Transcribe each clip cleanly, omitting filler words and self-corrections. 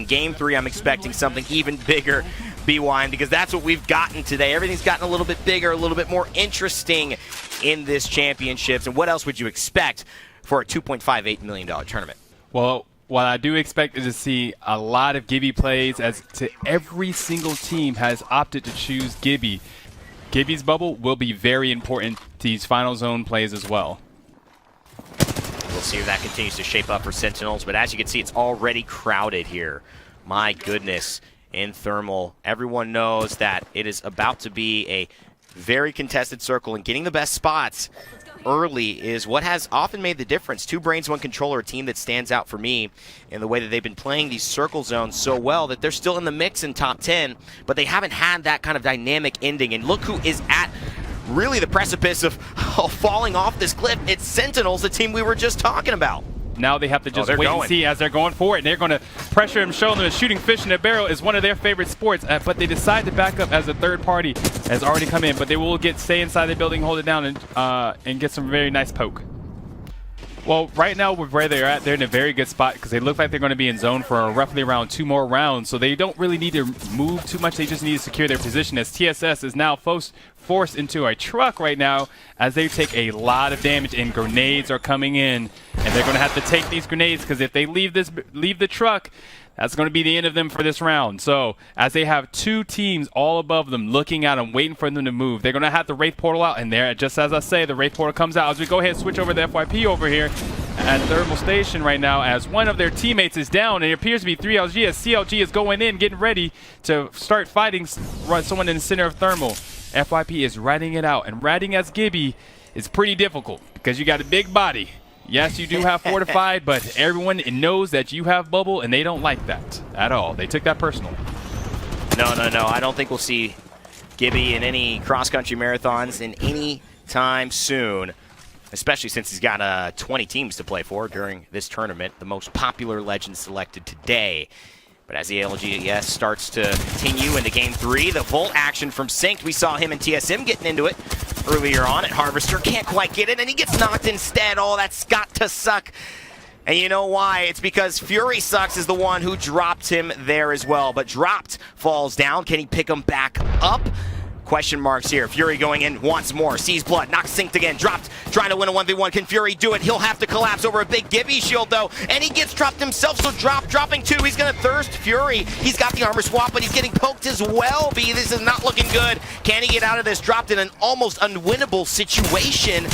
in Game 3, I'm expecting something even bigger, BWine, because that's what we've gotten today. Everything's gotten a little bit bigger, a little bit more interesting in this championships. And what else would you expect for a $2.58 million tournament? Well, what I do expect is to see a lot of Gibby plays, as to every single team has opted to choose Gibby. Gibby's bubble will be very important to these final zone plays as well. We'll see if that continues to shape up for Sentinels, but as you can see, it's already crowded here. My goodness, in Thermal, everyone knows that it is about to be a very contested circle, and getting the best spots early is what has often made the difference. 2 brains, 1 controller, a team that stands out for me in the way that they've been playing these circle zones so well that they're still in the mix in top 10, but they haven't had that kind of dynamic ending. And look who is at really the precipice of falling off this cliff. It's Sentinels, the team we were just talking about. Now they have to just wait and see as they're going for it. And they're going to pressure him, show them that shooting fish in a barrel is one of their favorite sports. But they decide to back up as a third party has already come in. But they will stay inside the building, hold it down, and get some very nice poke. Well, right now with where they're at, they're in a very good spot because they look like they're going to be in zone for roughly around 2 more rounds. So they don't really need to move too much. They just need to secure their position, as TSS is now forced into a truck right now as they take a lot of damage, and grenades are coming in. And they're going to have to take these grenades, because if they leave the truck, that's going to be the end of them for this round. So as they have 2 teams all above them looking at them, waiting for them to move, they're going to have the Wraith Portal out. And there, just as I say, the Wraith Portal comes out. As we go ahead and switch over to FYP over here at Thermal Station right now, as one of their teammates is down, and it appears to be 3LG, as CLG is going in, getting ready to start fighting someone in the center of Thermal. FYP is riding it out, and riding as Gibby is pretty difficult because you got a big body. Yes, you do have fortified, but everyone knows that you have bubble, and they don't like that at all. They took that personal. No. I don't think we'll see Gibby in any cross-country marathons in any time soon, especially since he's got 20 teams to play for during this tournament, the most popular legend selected today. But as the ALGS starts to continue into Game 3, the Volt action from Synced, we saw him and TSM getting into it earlier on at Harvester. Can't quite get it, and he gets knocked instead. Oh, that's got to suck. And you know why? It's because Fury Sucks is the one who dropped him there as well. But dropped falls down. Can he pick him back up? Question marks here. Fury going in once more. Sees blood. Knocks Synced again. Dropped. Trying to win a 1v1. Can Fury do it? He'll have to collapse over a big Gibby shield, though. And he gets dropped himself, so dropping 2. He's going to thirst Fury. He's got the armor swap, but he's getting poked as well. B, this is not looking good. Can he get out of this? Dropped in an almost unwinnable situation.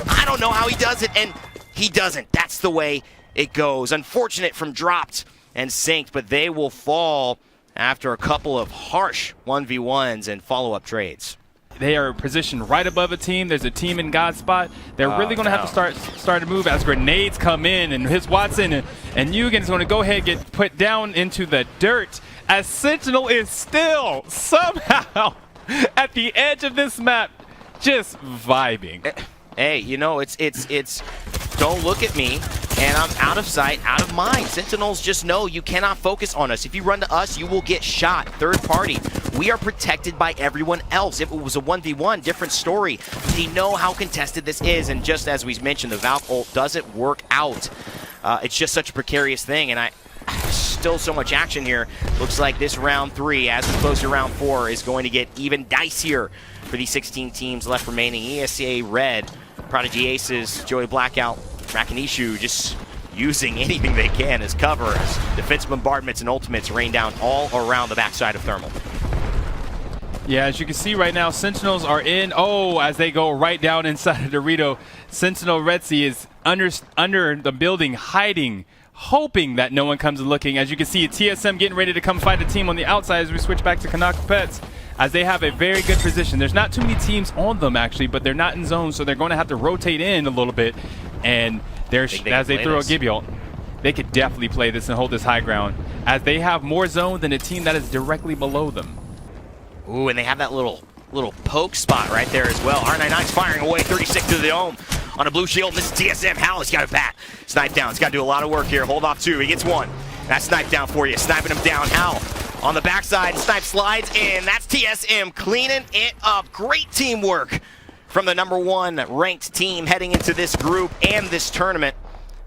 I don't know how he does it, and he doesn't. That's the way it goes. Unfortunate from dropped and Synced, but they will fall after a couple of harsh 1v1s and follow-up trades. They are positioned right above a team. There's a team in God's spot. They're really going to have to start to move as grenades come in, and his Watson and Yugen is going to go ahead and get put down into the dirt, as Sentinel is still somehow at the edge of this map, just vibing. Hey, you know, it's don't look at me, and I'm out of sight, out of mind. Sentinels just know you cannot focus on us. If you run to us, you will get shot. Third party, we are protected by everyone else. If it was a 1v1, different story. They know how contested this is, and just as we mentioned, the Valk ult doesn't work out. It's just such a precarious thing, and still so much action here. Looks like this round 3, as we close to round 4, is going to get even dicier for these 16 teams left remaining. ESA Red, Prodigy Aces, Joey Blackout, Rakinishu just using anything they can as cover, as defense bombardments and ultimates rain down all around the backside of Thermal. Yeah, as you can see right now, Sentinels are in. Oh, as they go right down inside of Dorito, Sentinel Retzi is under the building, hiding, hoping that no one comes looking. As you can see, TSM getting ready to come fight a team on the outside as we switch back to Kanaka Pets, as they have a very good position. There's not too many teams on them, actually, but they're not in zone, so they're going to have to rotate in a little bit. And as they throw a Gibby ult, they could definitely play this and hold this high ground, as they have more zone than a team that is directly below them. Ooh, and they have that little poke spot right there as well. R99's firing away, 36 to the dome on a blue shield. And this is TSM. Hal has got a bat. Snipe down. He's got to do a lot of work here. Hold off 2. He gets 1. That's snipe down for you. Sniping him down. Hal on the backside. Snipe slides in. That's TSM cleaning it up. Great teamwork from the #1 ranked team heading into this group and this tournament.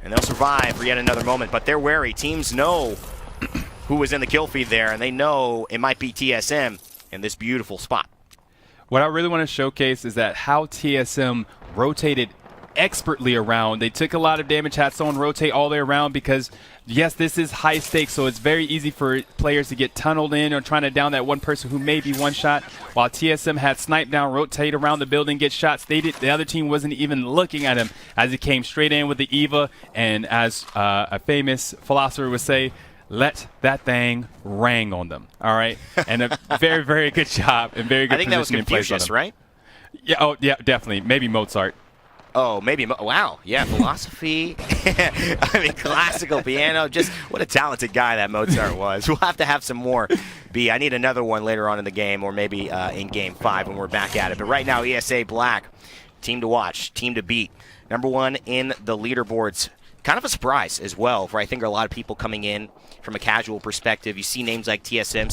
And they'll survive for yet another moment. But they're wary. Teams know who was in the kill feed there, and they know it might be TSM in this beautiful spot. What I really want to showcase is that how TSM rotated expertly around. They took a lot of damage, had someone rotate all the way around because, yes, this is high stakes, so it's very easy for players to get tunneled in or trying to down that one person who may be one shot. While TSM had snipe down, rotate around the building, get shots, the other team wasn't even looking at him as he came straight in with the Eva. And as a famous philosopher would say, let that thing rang on them. All right, and a very, very good job and very good. I think that was positioning Confucius, right? Yeah. Oh, yeah, definitely. Maybe Mozart. Oh, maybe. Wow. Yeah, philosophy. I mean, classical piano. Just what a talented guy that Mozart was. We'll have to have some more. I need another one later on in the game, or maybe in Game 5 when we're back at it. But right now, ESA Black, team to watch, team to beat. #1 in the leaderboards. Kind of a surprise as well for, I think, a lot of people coming in from a casual perspective. You see names like TSM,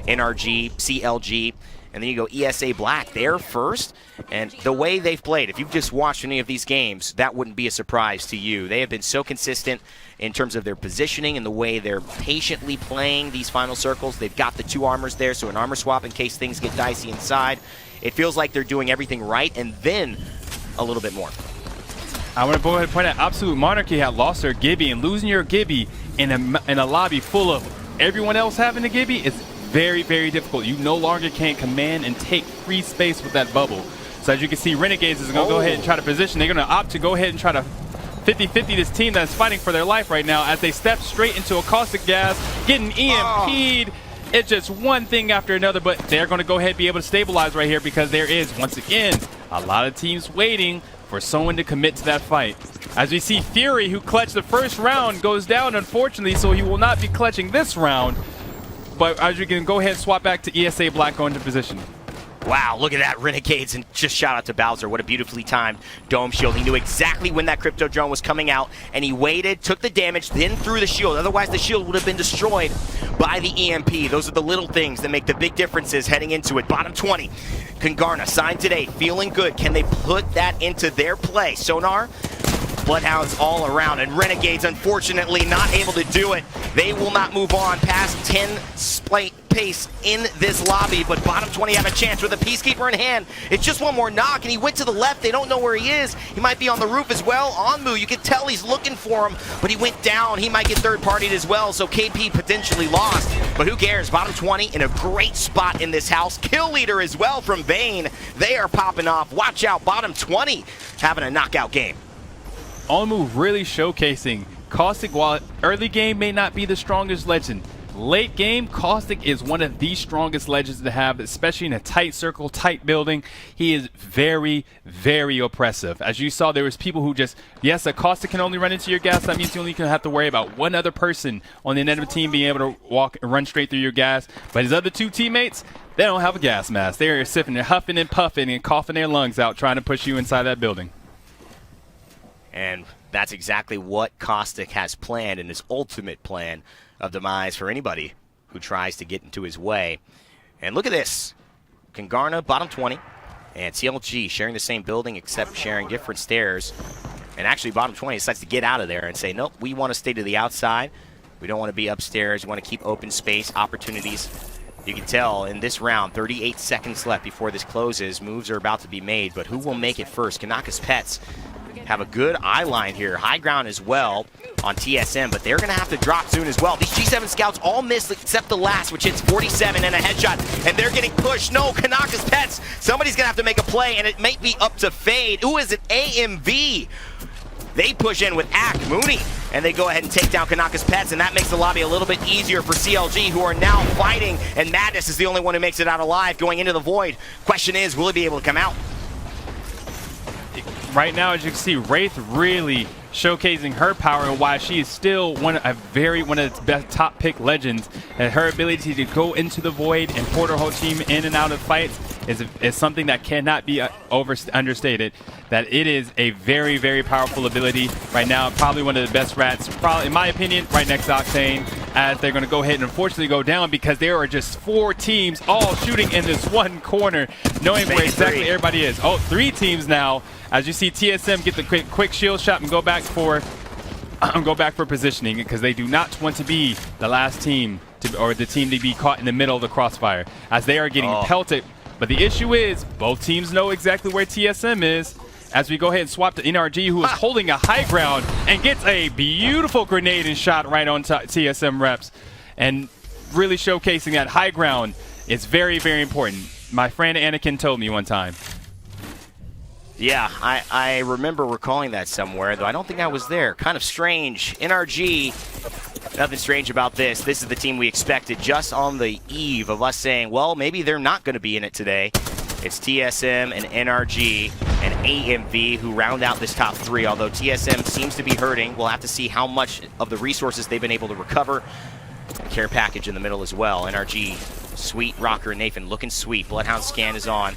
NRG, CLG, and then you go ESA Black. They're first, and the way they've played, if you've just watched any of these games, that wouldn't be a surprise to you. They have been so consistent in terms of their positioning and the way they're patiently playing these final circles. They've got the 2 armors there, so an armor swap in case things get dicey inside. It feels like they're doing everything right, and then a little bit more. I want to go ahead and point out Absolute Monarchy had lost their Gibby, and losing your Gibby in a lobby full of everyone else having a Gibby is very, very difficult. You no longer can command and take free space with that bubble. So as you can see, Renegades is going to go ahead and try to position. They're going to opt to go ahead and try to 50-50 this team that's fighting for their life right now as they step straight into a caustic gas, getting EMP'd. It's just one thing after another, but they're going to go ahead and be able to stabilize right here because there is, once again, a lot of teams waiting for someone to commit to that fight. As we see Fury, who clutched the first round, goes down, unfortunately, so he will not be clutching this round. But as you can go ahead and swap back to ESA Black going into position. Wow, look at that, Renegades, and just shout out to Bowser. What a beautifully timed dome shield. He knew exactly when that crypto drone was coming out, and he waited, took the damage, then threw the shield. Otherwise, the shield would have been destroyed by the EMP. Those are the little things that make the big differences heading into it. Bottom 20, Congarna signed today, feeling good. Can they put that into their play? Sonar, Bloodhounds all around, and Renegades, unfortunately, not able to do it. They will not move on past 10 pace in this lobby, but bottom 20 have a chance with a Peacekeeper in hand. It's just one more knock, and he went to the left. They don't know where he is. He might be on the roof as well. Onmu, you can tell he's looking for him, but he went down. He might get third-partied as well, so KP potentially lost, but who cares? Bottom 20 in a great spot in this house. Kill leader as well from Vayne. They are popping off. Watch out, bottom 20 having a knockout game. Onmu really showcasing Caustic. While early game may not be the strongest legend, late game, Caustic is one of the strongest legends to have, especially in a tight circle, tight building. He is very, very oppressive. As you saw, there was people who just, yes, a Caustic can only run into your gas. That means you only can have to worry about one other person on the enemy team being able to walk and run straight through your gas. But his other 2 teammates, they don't have a gas mask. They're sipping, they're huffing and puffing and coughing their lungs out trying to push you inside that building. And that's exactly what Caustic has planned in his ultimate plan of demise for anybody who tries to get into his way. And look at this. Congarna, bottom 20, and CLG sharing the same building except sharing different stairs. And actually, bottom 20 decides to get out of there and say, nope, we want to stay to the outside. We don't want to be upstairs. We want to keep open space, opportunities. You can tell in this round, 38 seconds left before this closes. Moves are about to be made, but who will make it first? Kanaka's Pets have a good eye line here. High ground as well on TSM, but they're going to have to drop soon as well. These G7 scouts all missed except the last, which hits 47 and a headshot, and they're getting pushed. No, Kanaka's Pets. Somebody's going to have to make a play, and it may be up to Fade. Who is it? AMV. They push in with Ack, Mooney, and they go ahead and take down Kanaka's Pets, and that makes the lobby a little bit easier for CLG, who are now fighting, and Madness is the only one who makes it out alive going into the Void. Question is, will he be able to come out? Right now, as you can see, Wraith really showcasing her power and why she is still one of its best top pick legends. And her ability to go into the Void and port her whole team in and out of fights is something that cannot be understated. That it is a very, very powerful ability right now. Probably one of the best rats, probably in my opinion, right next to Octane, as they're going to go ahead and unfortunately go down because there are just 4 teams all shooting in this one corner, knowing where exactly everybody is. Oh, 3 teams now. As you see TSM get the quick shield shot and go back for positioning because they do not want to be the last team or the team to be caught in the middle of the crossfire, as they are getting pelted. But the issue is, both teams know exactly where TSM is. As we go ahead and swap to NRG, who is holding a high ground and gets a beautiful grenade and shot right on TSM reps. And really showcasing that high ground is very, very important. My friend Anakin told me one time. Yeah, I remember recalling that somewhere, though I don't think I was there. Kind of strange. NRG, nothing strange about this. This is the team we expected just on the eve of us saying, well, maybe they're not going to be in it today. It's TSM and NRG and AMV who round out this top three, although TSM seems to be hurting. We'll have to see how much of the resources they've been able to recover. Care package in the middle as well. NRG, sweet. Rocker and Nathan looking sweet. Bloodhound scan is on.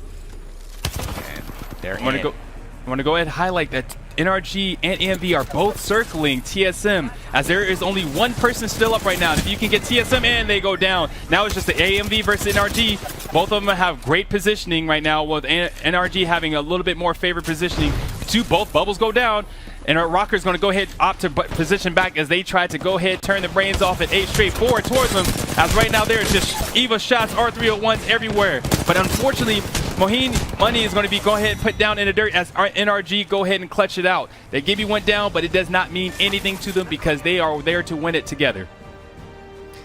And they're in. I want to go ahead and highlight that NRG and AMV are both circling TSM, as there is only one person still up right now. And if you can get TSM in, they go down. Now it's just the AMV versus NRG. Both of them have great positioning right now, with NRG having a little bit more favored positioning. Both bubbles go down. And our Rocker's going to go ahead opt to position back as they try to go ahead, turn the brains off at 8 straight forward towards them. As right now there's just EVA shots, R301s everywhere. But unfortunately, Moheen Money is going to be go ahead and put down in the dirt as our NRG go ahead and clutch it out. The Gibby went down, but it does not mean anything to them because they are there to win it together.